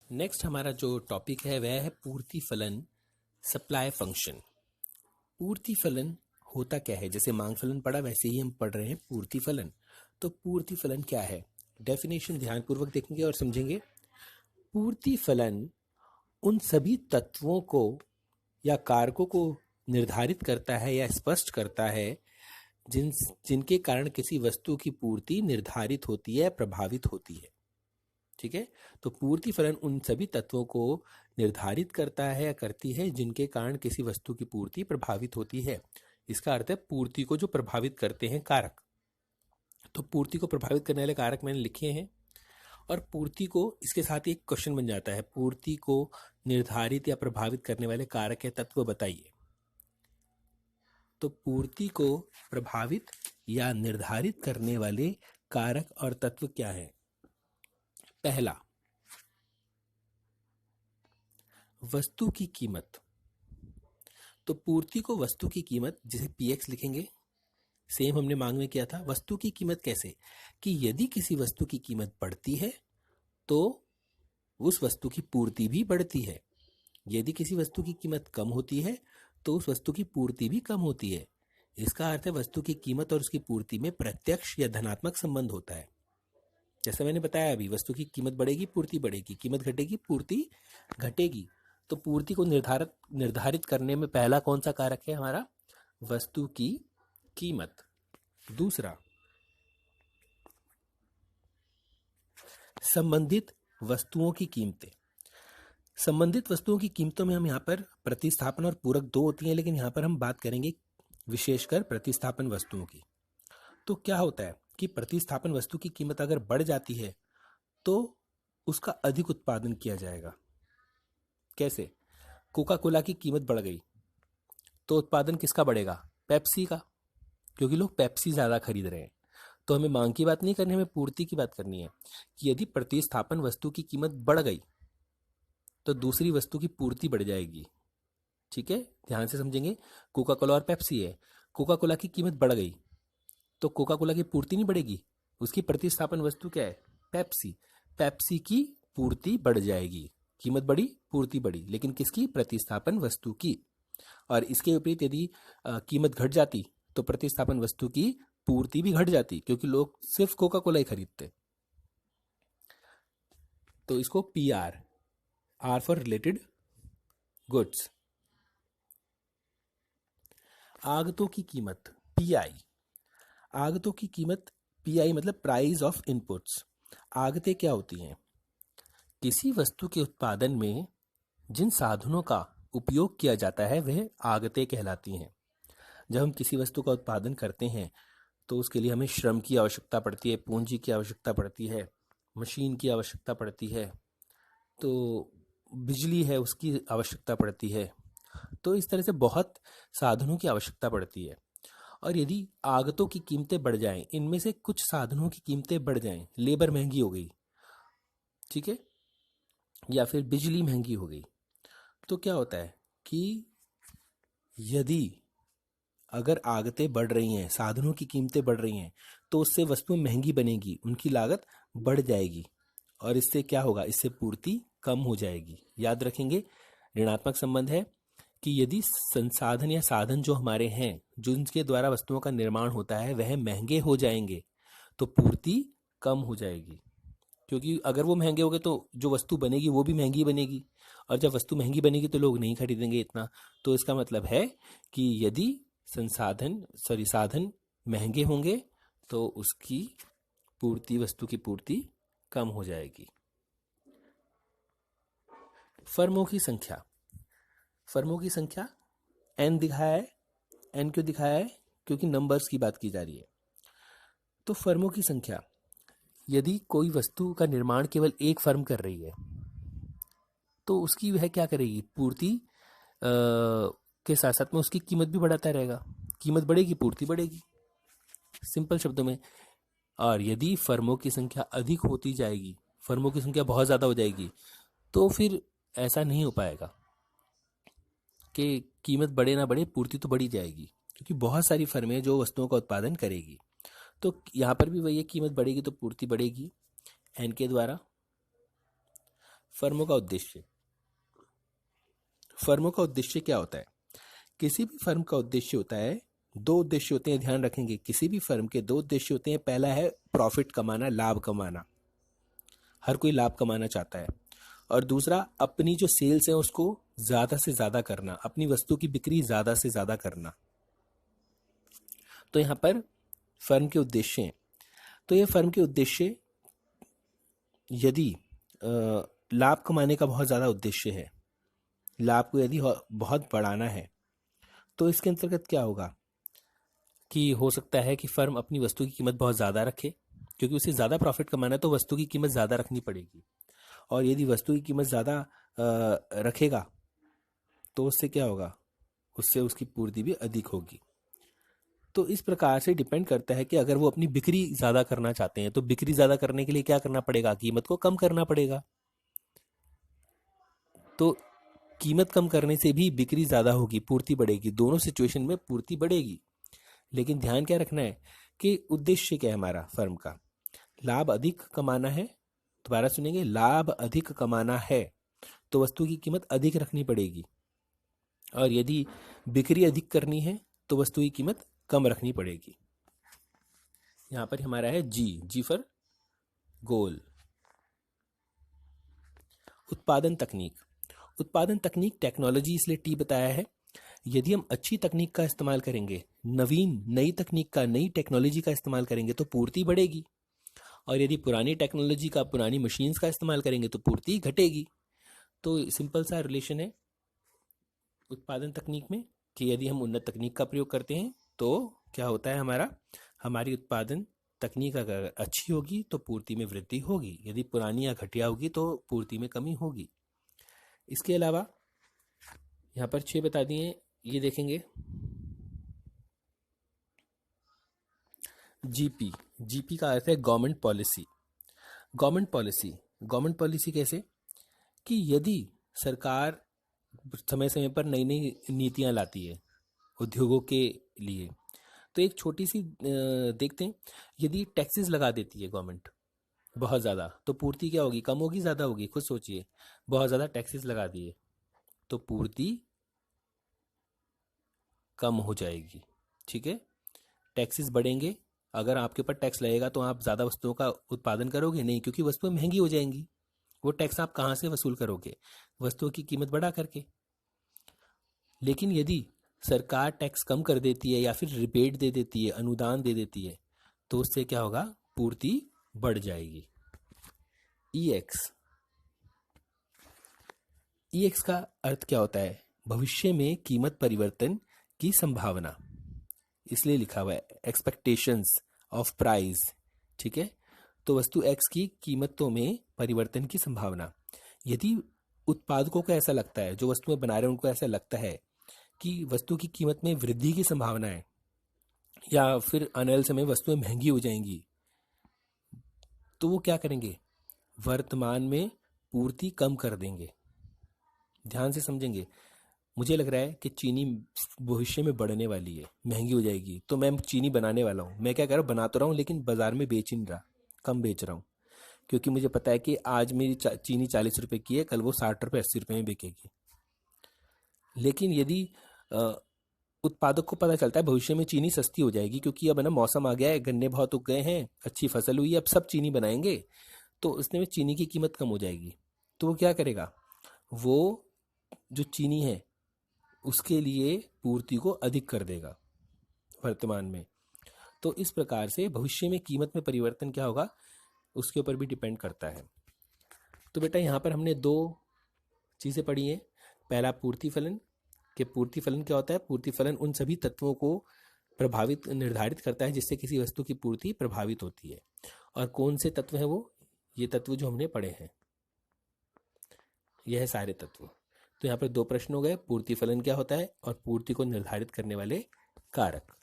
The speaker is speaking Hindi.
नेक्स्ट हमारा जो टॉपिक है वह है पूर्ति फलन, सप्लाई फंक्शन। पूर्ति फलन होता क्या है? जैसे मांग फलन पढ़ा वैसे ही हम पढ़ रहे हैं पूर्ति फलन। तो पूर्ति फलन क्या है? डेफिनेशन ध्यानपूर्वक देखेंगे और समझेंगे। पूर्ति फलन उन सभी तत्वों को या कारकों को निर्धारित करता है या स्पष्ट करता है जिनके कारण किसी वस्तु की पूर्ति निर्धारित होती है, प्रभावित होती है। ठीक है, तो पूर्ति फलन उन सभी तत्वों को निर्धारित करता है या करती है जिनके कारण किसी वस्तु की पूर्ति प्रभावित होती है। इसका अर्थ है पूर्ति को जो प्रभावित करते हैं कारक। तो पूर्ति को प्रभावित करने वाले कारक मैंने लिखे हैं, और पूर्ति को इसके साथ ही एक क्वेश्चन बन जाता है, पूर्ति को निर्धारित या प्रभावित करने वाले कारक या तत्व बताइए। तो पूर्ति को प्रभावित या निर्धारित करने वाले कारक और तत्व क्या है? पहला, वस्तु की कीमत। तो पूर्ति को वस्तु की कीमत, जिसे पीएक्स लिखेंगे, सेम हमने मांग में किया था। वस्तु की कीमत कैसे? कि यदि किसी वस्तु की कीमत बढ़ती है तो उस वस्तु की पूर्ति भी बढ़ती है। यदि किसी वस्तु की कीमत कम होती है तो उस वस्तु की पूर्ति भी कम होती है। इसका अर्थ है वस्तु की कीमत और उसकी पूर्ति में प्रत्यक्ष या धनात्मक संबंध होता है। जैसे मैंने बताया अभी, वस्तु की कीमत बढ़ेगी, पूर्ति बढ़ेगी, कीमत घटेगी, पूर्ति घटेगी। तो पूर्ति को निर्धारित करने में पहला कौन सा कारक है हमारा? वस्तु की कीमत। दूसरा, संबंधित वस्तुओं की कीमतें। संबंधित वस्तुओं की कीमतों में हम यहाँ पर प्रतिस्थापन और पूरक दो होती हैं, लेकिन यहाँ पर हम बात करेंगे विशेषकर प्रतिस्थापन वस्तुओं की। तो क्या होता है कि प्रतिस्थापन वस्तु की कीमत अगर बढ़ जाती है तो उसका अधिक उत्पादन किया जाएगा। कैसे? कोका कोला की कीमत बढ़ गई तो उत्पादन किसका बढ़ेगा? पेप्सी का, क्योंकि लोग पेप्सी ज़्यादा खरीद रहे हैं। तो हमें मांग की बात नहीं करनी, हमें पूर्ति की बात करनी है कि यदि प्रतिस्थापन वस्तु की कीमत बढ़ गई तो दूसरी वस्तु की पूर्ति बढ़ जाएगी। ठीक है, ध्यान से समझेंगे। कोका कोला और पेप्सी है, कोका कोला की कीमत बढ़ गई तो कोका कोला की पूर्ति नहीं बढ़ेगी, उसकी प्रतिस्थापन वस्तु क्या है? पेप्सी। पेप्सी की पूर्ति बढ़ जाएगी। कीमत बढ़ी, पूर्ति बढ़ी, लेकिन किसकी? प्रतिस्थापन वस्तु की। और इसके विपरीत यदि कीमत घट जाती तो प्रतिस्थापन वस्तु की पूर्ति भी घट जाती, क्योंकि लोग सिर्फ कोका कोला ही खरीदते। तो इसको PR, R for related goods. आगतों की कीमत, पीआई। आगतों की कीमत, पीआई मतलब प्राइस ऑफ इनपुट्स। आगतें क्या होती हैं? किसी वस्तु के उत्पादन में जिन साधनों का उपयोग किया जाता है वह आगतें कहलाती हैं। जब हम किसी वस्तु का उत्पादन करते हैं तो उसके लिए हमें श्रम की आवश्यकता पड़ती है, पूंजी की आवश्यकता पड़ती है, मशीन की आवश्यकता पड़ती है, तो बिजली है उसकी आवश्यकता पड़ती है। तो इस तरह से बहुत साधनों की आवश्यकता पड़ती है। और यदि आगतों की कीमतें बढ़ जाएं, इनमें से कुछ साधनों की कीमतें बढ़ जाएं, लेबर महंगी हो गई, ठीक है, या फिर बिजली महंगी हो गई, तो क्या होता है कि यदि अगर आगतें बढ़ रही हैं, साधनों की कीमतें बढ़ रही हैं, तो उससे वस्तुएं महंगी बनेगी, उनकी लागत बढ़ जाएगी, और इससे क्या होगा? इससे पूर्ति कम हो जाएगी। याद रखेंगे, ऋणात्मक संबंध है कि यदि संसाधन या साधन जो हमारे हैं, जो जिनके द्वारा वस्तुओं का निर्माण होता है, वह महंगे हो जाएंगे तो पूर्ति कम हो जाएगी। क्योंकि अगर वो महंगे हो गए तो जो वस्तु बनेगी वो भी महंगी बनेगी, और जब वस्तु महंगी बनेगी तो लोग नहीं खरीदेंगे इतना। तो इसका मतलब है कि यदि साधन महंगे होंगे तो उसकी पूर्ति, वस्तु की पूर्ति कम हो जाएगी। फर्मों की संख्या। फर्मों की संख्या n दिखाया है। n क्यों दिखाया है? क्योंकि नंबर्स की बात की जा रही है। तो फर्मों की संख्या, यदि कोई वस्तु का निर्माण केवल एक फर्म कर रही है तो उसकी वह क्या करेगी? पूर्ति के साथ साथ में उसकी कीमत भी बढ़ाता रहेगा। कीमत बढ़ेगी, पूर्ति बढ़ेगी, सिंपल शब्दों में। और यदि फर्मों की संख्या अधिक होती जाएगी, फर्मों की संख्या बहुत ज़्यादा हो जाएगी, तो फिर ऐसा नहीं हो पाएगा कि कीमत बढ़े ना बढ़े, पूर्ति तो बढ़ी जाएगी, क्योंकि बहुत सारी फर्में जो वस्तुओं का उत्पादन करेगी। तो यहाँ पर भी वही है, कीमत बढ़ेगी तो पूर्ति बढ़ेगी n के द्वारा। फर्मों का उद्देश्य। फर्मों का उद्देश्य क्या होता है? किसी भी फर्म का उद्देश्य होता है, दो उद्देश्य होते हैं, ध्यान रखेंगे। किसी भी फर्म के दो उद्देश्य होते हैं। पहला है प्रॉफिट कमाना, लाभ कमाना, हर कोई लाभ कमाना चाहता है। और दूसरा अपनी जो सेल्स है उसको ज्यादा से ज्यादा करना, अपनी वस्तु की बिक्री ज्यादा से ज्यादा करना। तो यहाँ पर फर्म के उद्देश्य हैं। तो ये फर्म के उद्देश्य, यदि लाभ कमाने का बहुत ज़्यादा उद्देश्य है, लाभ को यदि बहुत बढ़ाना है, तो इसके अंतर्गत क्या होगा कि हो सकता है कि फर्म अपनी वस्तु की कीमत बहुत ज़्यादा रखे, क्योंकि उसे ज़्यादा प्रॉफिट कमाना है तो वस्तु की कीमत ज़्यादा रखनी पड़ेगी। और यदि वस्तु की कीमत ज़्यादा रखेगा तो उससे क्या होगा, उससे उसकी पूर्ति भी अधिक होगी। तो इस प्रकार से डिपेंड करता है कि अगर वो अपनी बिक्री ज़्यादा करना चाहते हैं तो बिक्री ज़्यादा करने के लिए क्या करना पड़ेगा, कीमत को कम करना पड़ेगा। तो कीमत कम करने से भी बिक्री ज़्यादा होगी, पूर्ति बढ़ेगी, दोनों सिचुएशन में पूर्ति बढ़ेगी। लेकिन ध्यान क्या रखना है कि उद्देश्य क्या है हमारा फर्म का, लाभ अधिक कमाना है। दोबारा सुनेंगे, लाभ अधिक कमाना है तो वस्तु की कीमत अधिक रखनी पड़ेगी। और यदि बिक्री अधिक करनी है तो वस्तु की कीमत कम रखनी पड़ेगी। यहां पर हमारा है जी फॉर गोल। उत्पादन तकनीक। उत्पादन तकनीक, टेक्नोलॉजी इसलिए टी बताया है। यदि हम अच्छी तकनीक का इस्तेमाल करेंगे, नई तकनीक का, नई टेक्नोलॉजी का इस्तेमाल करेंगे तो पूर्ति बढ़ेगी। और यदि पुरानी टेक्नोलॉजी का, पुरानी मशीन्स का इस्तेमाल करेंगे तो पूर्ति घटेगी। तो सिंपल सा रिलेशन है उत्पादन तकनीक में कि यदि हम उन्नत तकनीक का प्रयोग करते हैं तो क्या होता है, हमारी उत्पादन तकनीक अगर अच्छी होगी तो पूर्ति में वृद्धि होगी, यदि पुरानी या घटिया होगी तो पूर्ति में कमी होगी। इसके अलावा यहाँ पर 6 बता दिए, ये देखेंगे। जीपी का अर्थ है गवर्नमेंट पॉलिसी। गवर्नमेंट पॉलिसी कैसे कि यदि सरकार समय समय पर नई नई नीतियां लाती है उद्योगों के लिए, तो एक छोटी सी देखते हैं, यदि टैक्सेस लगा देती है गवर्नमेंट बहुत ज़्यादा तो पूर्ति क्या होगी, कम होगी ज़्यादा होगी? खुद सोचिए, बहुत ज़्यादा टैक्सेस लगा दिए तो पूर्ति कम हो जाएगी। ठीक है, टैक्सेस बढ़ेंगे, अगर आपके ऊपर टैक्स लगेगा तो आप ज़्यादा वस्तुओं का उत्पादन करोगे नहीं, क्योंकि वस्तुएं महंगी हो जाएंगी। वो टैक्स आप कहाँ से वसूल करोगे, वस्तुओं की कीमत बढ़ा करके। लेकिन यदि सरकार टैक्स कम कर देती है या फिर रिबेट दे देती है, अनुदान दे देती है, तो उससे क्या होगा, पूर्ति बढ़ जाएगी। ईएक्स का अर्थ क्या होता है, भविष्य में कीमत परिवर्तन की संभावना, इसलिए लिखा हुआ है एक्सपेक्टेशंस ऑफ प्राइस। ठीक है, तो वस्तु एक्स की कीमतों में परिवर्तन की संभावना। यदि उत्पादकों को ऐसा लगता है, जो वस्तुएं बना रहे हैं उनको ऐसा लगता है कि वस्तु की कीमत में वृद्धि की संभावना है या फिर आने वाले समय वस्तुएं महंगी हो जाएंगी, तो वो क्या करेंगे, वर्तमान में पूर्ति कम कर देंगे। ध्यान से समझेंगे, मुझे लग रहा है कि चीनी भविष्य में बढ़ने वाली है, महंगी हो जाएगी, तो मैं चीनी बनाने वाला हूँ। मैं क्या कर रहा हूँ, बना तो रहा हूँ लेकिन बाजार में बेच नहीं रहा, कम बेच रहा हूँ, क्योंकि मुझे पता है कि आज मेरी चीनी 40 रुपए की है, कल वो 60 रुपए 80 रुपए में बिकेगी। लेकिन यदि उत्पादक को पता चलता है भविष्य में चीनी सस्ती हो जाएगी, क्योंकि अब है ना मौसम आ गया है, गन्ने बहुत उग गए हैं, अच्छी फसल हुई है, अब सब चीनी बनाएंगे, तो उसने में चीनी की कीमत कम हो जाएगी, तो वो क्या करेगा, वो जो चीनी है उसके लिए पूर्ति को अधिक कर देगा वर्तमान में। तो इस प्रकार से भविष्य में कीमत में परिवर्तन क्या होगा, उसके ऊपर भी डिपेंड करता है। तो बेटा यहाँ पर हमने 2 चीज़ें पढ़ी हैं। पहला पूर्ति फलन, कि पूर्ति फलन क्या होता है। पूर्ति फलन उन सभी तत्वों को निर्धारित करता है जिससे किसी वस्तु की पूर्ति प्रभावित होती है। और कौन से तत्व हैं वो, ये तत्व जो हमने पढ़े हैं, यह है सारे तत्व। तो यहाँ पर 2 प्रश्न हो गए, पूर्ति फलन क्या होता है और पूर्ति को निर्धारित करने वाले कारक।